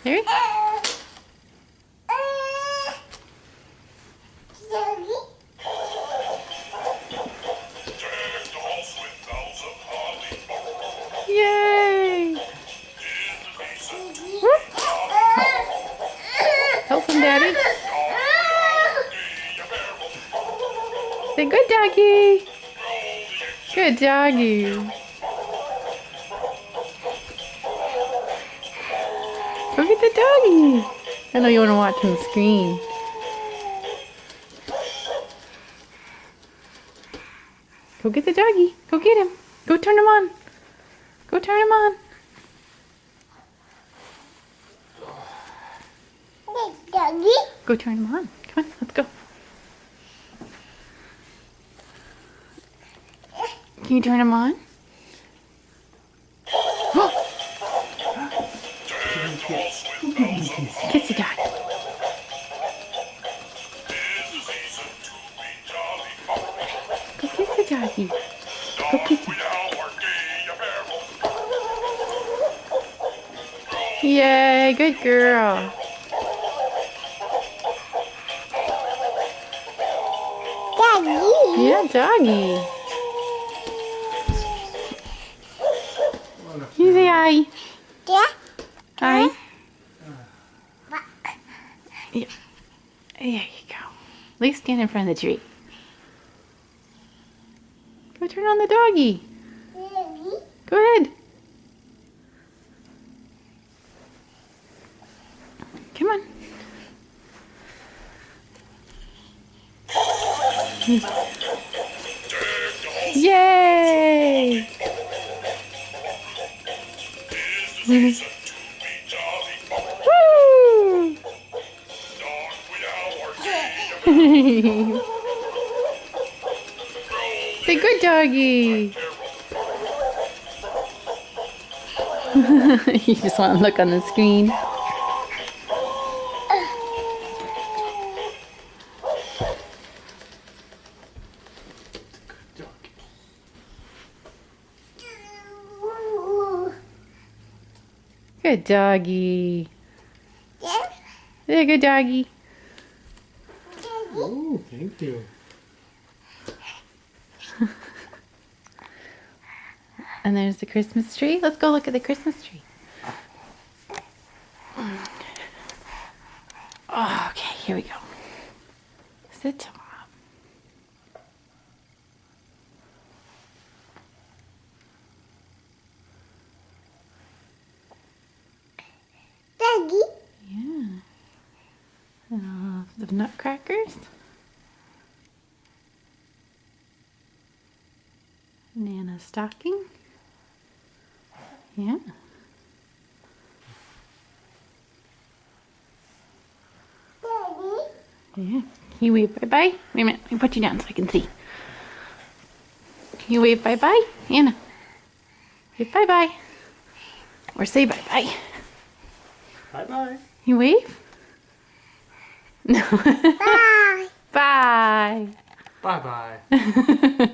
Here. Yay! Help him, Daddy. Say good doggy. Good doggy. Go get the doggy. I know you want to watch on the screen. Go get the doggy. Go get him. Go turn him on. Go turn him on. Doggy? Go turn him on. Come on, let's go. Can you turn him on? Kiss the dog. Go kiss the doggy. Go kiss him. Yay, good girl. Doggy? Yeah, doggy. You say hi. Yeah? Hi. Yeah. There you go. At least stand in front of the tree. Go turn on the doggy. Doggy? Go ahead. Come on. Yay! Woo! Say good doggy. You just want to look on the screen. Good doggy. Yeah? Yeah, good doggy. Oh, thank you. And there's the Christmas tree. Let's go look at the Christmas tree. Oh, okay, here we go. Sit top. Doggy? Yeah. The nutcrackers. Nana's stocking. Yeah. Doggy? Yeah. Can you wave bye-bye? Wait a minute. Let me put you down so I can see. Can you wave bye-bye? Anna. Wave bye-bye. Or say bye-bye. Bye-bye. You wave? No. Bye. Bye. Bye-bye.